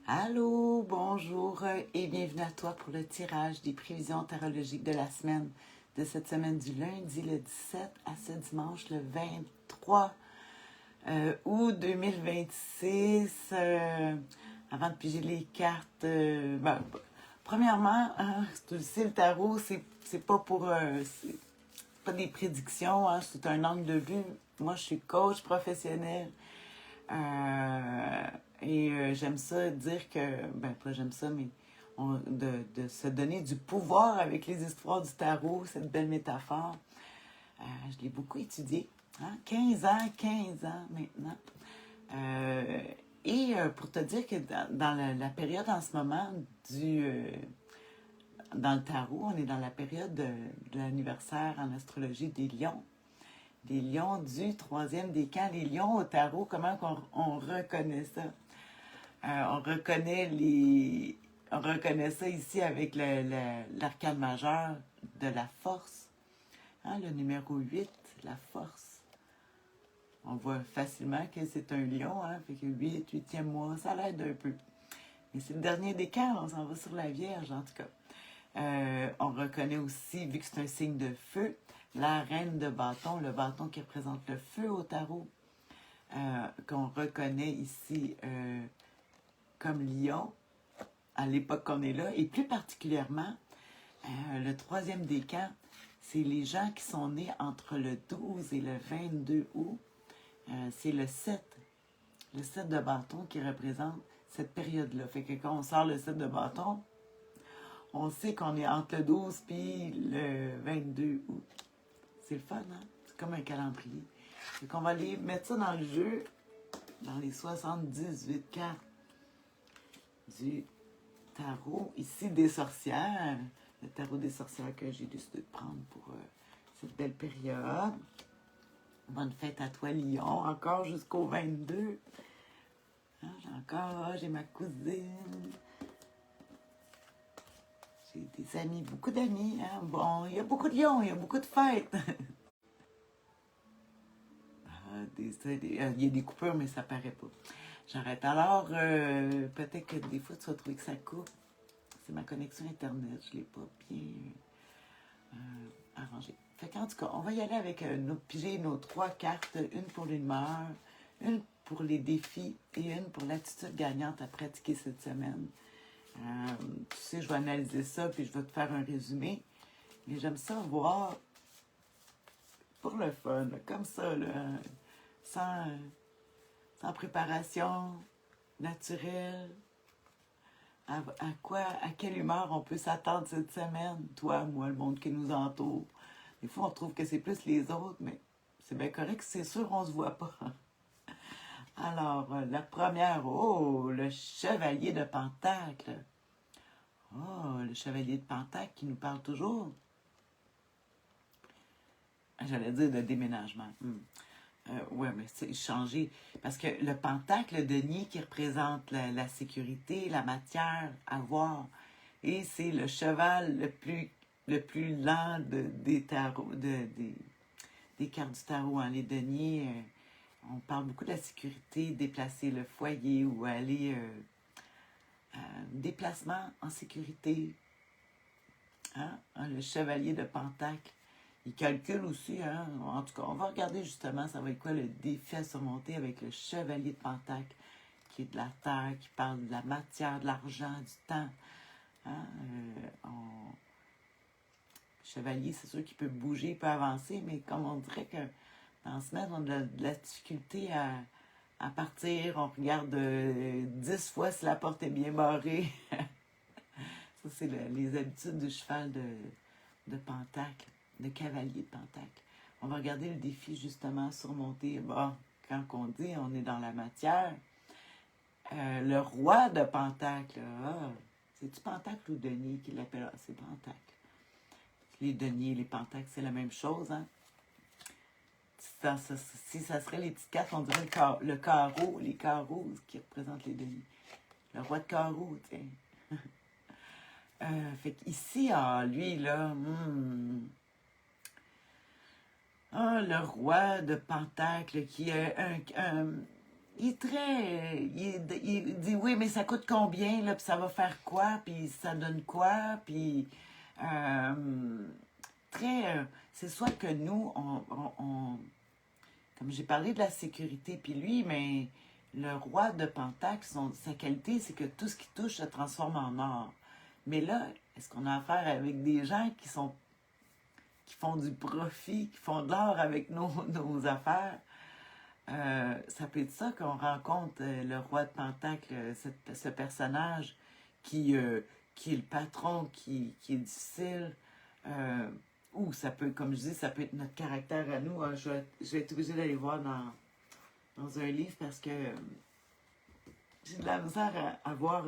Allô, bonjour et bienvenue à toi pour le tirage des prévisions tarologiques de la semaine, de cette semaine du lundi le 17 à ce dimanche le 23 août 2026. Avant de piger les cartes, premièrement, tu sais, le tarot, c'est pas pour... c'est pas des prédictions, hein, c'est un angle de vue. Moi, je suis coach professionnel. Euh, J'aime ça dire que, ben pas j'aime ça, mais de se donner du pouvoir avec les histoires du tarot, cette belle métaphore. Je l'ai beaucoup étudié, hein? 15 ans maintenant. Euh, pour te dire que dans la période en ce moment dans le tarot, on est dans la période de l'anniversaire en astrologie des lions. Les lions du troisième décan. Les lions au tarot, comment on reconnaît ça? On reconnaît ça ici avec l'arcane majeur de la force. Hein, le numéro 8, la force. On voit facilement que c'est un lion, hein, fait que 8e mois, ça l'aide un peu. Mais c'est le dernier décan, on s'en va sur la Vierge en tout cas. On reconnaît aussi, vu que c'est un signe de feu, la reine de bâton, le bâton qui représente le feu au tarot, qu'on reconnaît ici comme lion à l'époque qu'on est là, et plus particulièrement, le troisième décan, c'est les gens qui sont nés entre le 12 et le 22 août. C'est le 7 de bâton qui représente cette période-là. Fait que quand on sort le 7 de bâton, on sait qu'on est entre le 12 puis le 22 août. C'est le fun, hein? C'est comme un calendrier. Fait qu'on va aller mettre ça dans le jeu, dans les 78 cartes du tarot, ici des sorcières. Le tarot des sorcières que j'ai décidé de prendre pour cette belle période. Bonne fête à toi, Lyon, encore jusqu'au 22. Hein, j'ai ma cousine. J'ai des amis, beaucoup d'amis. Hein? Bon, il y a beaucoup de lions, il y a beaucoup de fêtes. Il y a des coupures, mais ça paraît pas. J'arrête. Alors, peut-être que des fois, tu vas trouver que ça coupe. C'est ma connexion Internet. Je ne l'ai pas bien arrangée. Fait qu'en tout cas, on va y aller avec piger nos 3 cartes. Une pour l'humeur, une pour les défis et une pour l'attitude gagnante à pratiquer cette semaine. Tu sais, je vais analyser ça, puis je vais te faire un résumé. Mais j'aime ça voir pour le fun, là, comme ça, là, sans préparation, naturelle. À quelle humeur on peut s'attendre cette semaine? Toi, moi, le monde qui nous entoure. Des fois, on trouve que c'est plus les autres, mais c'est bien correct, c'est sûr, on se voit pas. Alors, la première, oh, le chevalier de Pentacle. Oh, le chevalier de Pentacle qui nous parle toujours. J'allais dire de déménagement. Ouais, mais c'est changé. Parce que le pentacle, le denier qui représente la sécurité, la matière à voir. Et c'est le cheval le plus lent des tarots, des cartes du tarot. Hein. Les deniers, on parle beaucoup de la sécurité, déplacer le foyer ou aller déplacement en sécurité. Hein? Le chevalier de pentacle. Il calcule aussi, hein? En tout cas, on va regarder justement, ça va être quoi le défi à surmonter avec le chevalier de Pentacle, qui est de la terre, qui parle de la matière, de l'argent, du temps. Hein? Chevalier, c'est sûr qu'il peut bouger, il peut avancer, mais comme on dirait que dans ce semaine, on a de la difficulté à partir, on regarde 10 fois si la porte est bien barrée. Ça, c'est les habitudes du cheval de Pentacle, de cavalier de Pentacle. On va regarder le défi, justement, surmonter. Bon, quand on dit on est dans la matière, le roi de Pentacle, c'est-tu Pentacle ou denier qui l'appelle? Ah, c'est Pentacle. Les deniers et les pentacles, c'est la même chose, hein? Si ça serait les petites cartes, on dirait le carreau, les carreaux qui représentent les deniers. Le roi de carreau, tiens. Fait qu'ici, lui, là, le roi de Pentacle qui est il est très... il dit, oui, mais ça coûte combien, là, puis ça va faire quoi, puis ça donne quoi, puis... très... c'est soit que nous, comme j'ai parlé de la sécurité, puis lui, mais le roi de Pentacle, sa qualité, c'est que tout ce qui touche se transforme en or. Mais là, est-ce qu'on a affaire avec des gens qui font du profit, qui font de l'or avec nos affaires? Ça peut être ça qu'on rencontre le roi de Pentacle, ce personnage qui est le patron, qui est difficile. Ou ça peut, comme je dis, ça peut être notre caractère à nous. Je vais être obligée d'aller voir dans un livre parce que j'ai de la misère à voir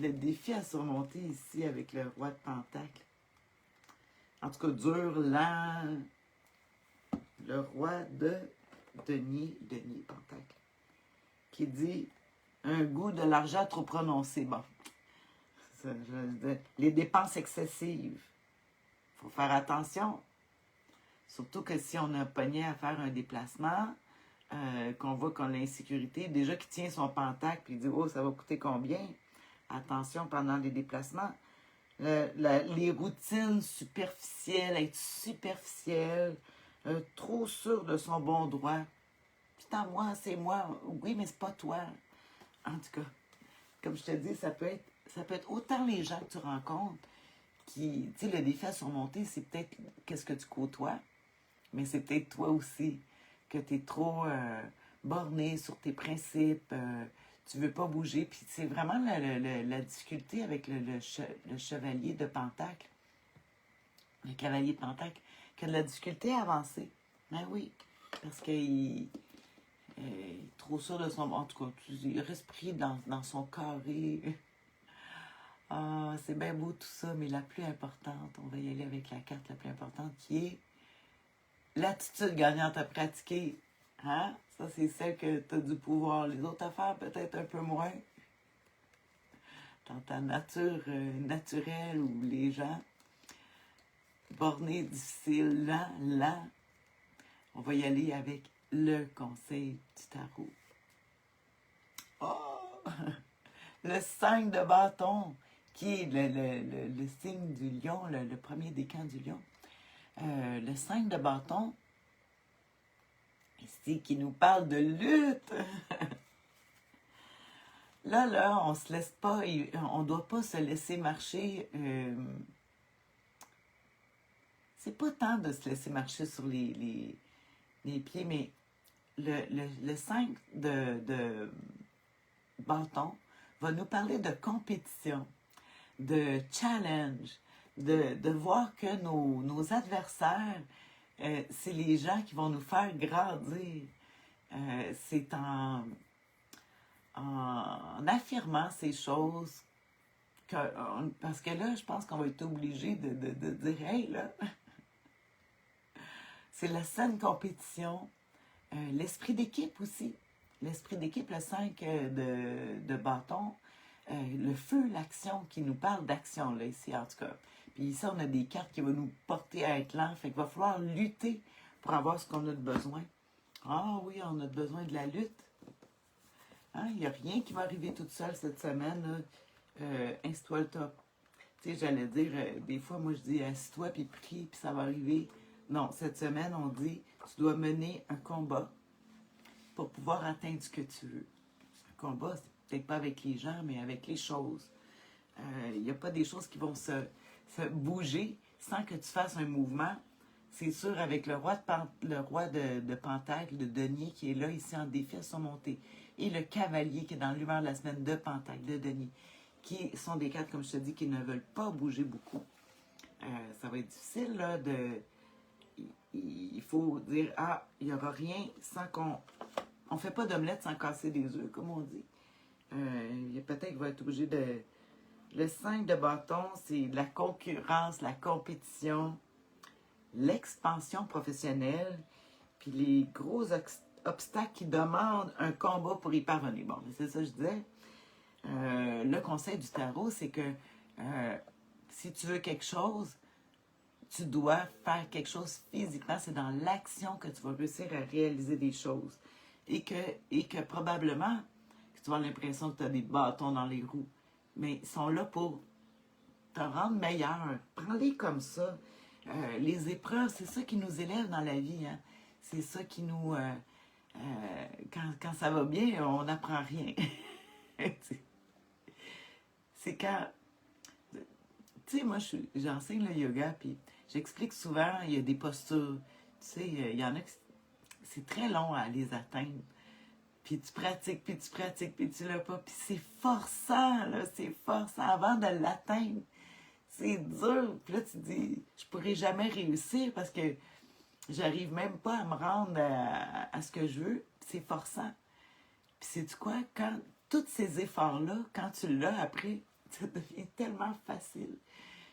le défi à surmonter ici avec le roi de Pentacle. En tout cas, dur, lent, le roi de Denier Pentacle, qui dit un goût de l'argent trop prononcé. Bon, les dépenses excessives. Il faut faire attention. Surtout que si on a pogné à faire un déplacement, qu'on voit qu'on a l'insécurité, déjà qui tient son pentacle puis il dit « Oh, ça va coûter combien? » Attention pendant les déplacements. Les routines superficielles, être superficielle, trop sûr de son bon droit. Putain, moi, c'est moi. Oui, mais c'est pas toi. En tout cas, comme je te dis, ça peut être autant les gens que tu rencontres qui, tu sais, le défi à surmonter, c'est peut-être qu'est-ce que tu côtoies, mais c'est peut-être toi aussi, que tu es trop borné sur tes principes, tu veux pas bouger, puis c'est vraiment la difficulté avec le chevalier de Pentacle, le cavalier de Pentacle, qui a de la difficulté à avancer. Ben oui, parce qu'il est trop sûr de son... En tout cas, il reste pris dans son carré. Ah, c'est bien beau tout ça, mais la plus importante, on va y aller avec la carte la plus importante, qui est l'attitude gagnante à pratiquer. Hein? Ça, c'est celle que tu as du pouvoir. Les autres affaires, peut-être un peu moins. Dans ta nature naturelle ou les gens bornés, difficiles, lents, on va y aller avec le conseil du tarot. Oh! Le 5 de bâton, qui est le signe du lion, le premier décan du lion. Le 5 de bâton, ici, qui nous parle de lutte. Là, on se laisse pas, on doit pas se laisser marcher. C'est pas tant de se laisser marcher sur les pieds, mais le 5 de bâton va nous parler de compétition, de challenge, de voir que nos adversaires, c'est les gens qui vont nous faire grandir. C'est en affirmant ces choses parce que là, je pense qu'on va être obligé de dire « Hey, là, c'est la saine compétition. » L'esprit d'équipe aussi. L'esprit d'équipe, le 5 de bâton, le feu, l'action, qui nous parle d'action, là, ici, en tout cas. Puis ici, on a des cartes qui vont nous porter à être lent. Fait qu'il va falloir lutter pour avoir ce qu'on a de besoin. Ah oui, on a besoin de la lutte. Hein? Il n'y a rien qui va arriver toute seule cette semaine. Installe le top. Tu sais, j'allais dire, des fois, moi, je dis, assis-toi, puis prie, puis ça va arriver. Non, cette semaine, on dit, tu dois mener un combat pour pouvoir atteindre ce que tu veux. Un combat, c'est peut-être pas avec les gens, mais avec les choses. Il n'y a pas des choses qui vont se bouger sans que tu fasses un mouvement. C'est sûr, avec le roi de Pentacle, de Denier, qui est là, ici, en défi à surmonter, et le cavalier, qui est dans l'humeur de la semaine de Pentacle, de Denier, qui sont des cartes, comme je te dis, qui ne veulent pas bouger beaucoup. Ça va être difficile, là, il faut dire, ah, il n'y aura rien sans qu'on... On ne fait pas d'omelette sans casser des œufs, comme on dit. Peut-être qu'il va être obligé de... Le 5 de bâton, c'est la concurrence, la compétition, l'expansion professionnelle, puis les gros obstacles qui demandent un combat pour y parvenir. Bon, c'est ça que je disais. Le conseil du tarot, c'est que si tu veux quelque chose, tu dois faire quelque chose physiquement. C'est dans l'action que tu vas réussir à réaliser des choses. et que probablement, que tu vas avoir l'impression que tu as des bâtons dans les roues. Mais ils sont là pour te rendre meilleur. Prends-les comme ça. Les épreuves, c'est ça qui nous élève dans la vie. Hein? C'est ça qui nous... quand ça va bien, on n'apprend rien. C'est quand... Tu sais, moi, j'enseigne le yoga, puis j'explique souvent, il y a des postures. Tu sais, il y en a qui... C'est très long à les atteindre. Puis tu pratiques, puis tu l'as pas. Puis c'est forçant, là, c'est forçant avant de l'atteindre. C'est dur. Puis là, tu te dis, je pourrais jamais réussir parce que j'arrive même pas à me rendre à ce que je veux. C'est forçant. Puis sais-tu quoi? Quand tous ces efforts-là, quand tu l'as après, ça devient tellement facile.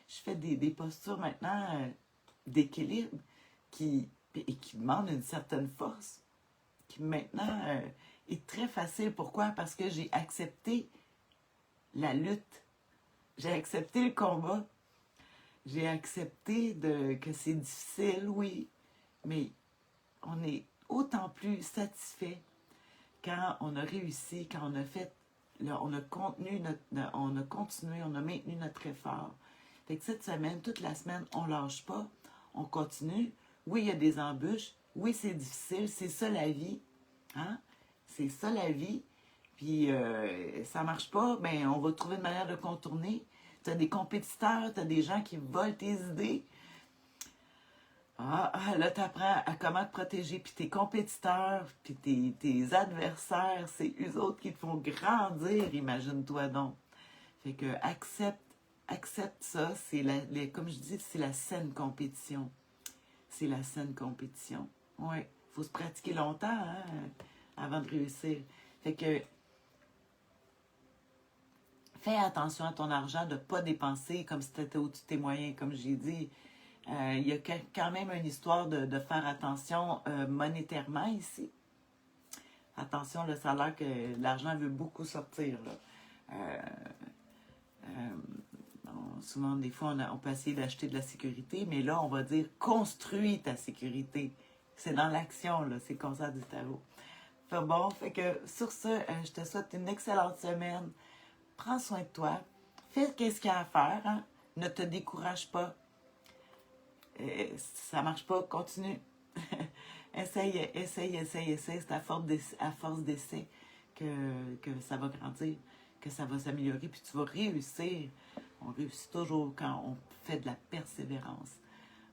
Je fais des postures maintenant d'équilibre et qui demandent une certaine force, qui maintenant est très facile. Pourquoi? Parce que j'ai accepté la lutte. J'ai accepté le combat. J'ai accepté que c'est difficile, oui, mais on est autant plus satisfait quand on a réussi, quand on a fait, on a continué, on a maintenu notre effort. Fait que cette semaine, toute la semaine, on lâche pas, on continue. Oui, il y a des embûches. Oui, c'est difficile, c'est ça la vie. Hein? C'est ça la vie. Puis ça marche pas, ben on va trouver une manière de contourner. Tu as des compétiteurs, tu as des gens qui volent tes idées. Là, tu apprends à comment te protéger. Puis tes compétiteurs, puis tes adversaires, c'est eux autres qui te font grandir, imagine-toi donc. Fait que accepte ça. Comme je dis, c'est la saine compétition. C'est la saine compétition. Oui, il faut se pratiquer longtemps hein, avant de réussir. Fait que fais attention à ton argent, de ne pas dépenser comme si tu étais au-dessus de tes moyens, comme j'ai dit. Il y a quand même une histoire de faire attention monétairement ici. Attention, le salaire, que l'argent veut beaucoup sortir. Là. Souvent, des fois, on peut essayer d'acheter de la sécurité, mais là, on va dire construis ta sécurité. C'est dans l'action, là, c'est comme ça du tarot. Fait que sur ce, je te souhaite une excellente semaine. Prends soin de toi. Fais ce qu'il y a à faire. Hein? Ne te décourage pas. Ça marche pas, continue. essaye. C'est à force d'essai que ça va grandir, que ça va s'améliorer, puis tu vas réussir. On réussit toujours quand on fait de la persévérance.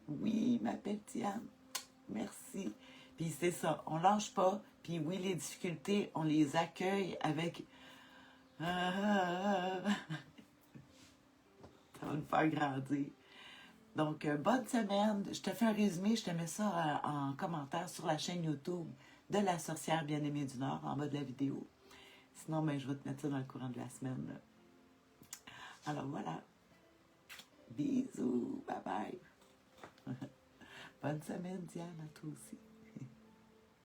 Oui, ma belle Diane, merci. Puis c'est ça, on lâche pas. Puis oui, les difficultés, on les accueille avec... ça va nous faire grandir. Donc, bonne semaine. Je te fais un résumé, je te mets ça en commentaire sur la chaîne YouTube de la sorcière bien-aimée du Nord, en bas de la vidéo. Sinon, ben, je vais te mettre ça dans le courant de la semaine. Là. Alors, voilà. Bisous. Bye-bye. Bonne semaine, Diane, à toi aussi.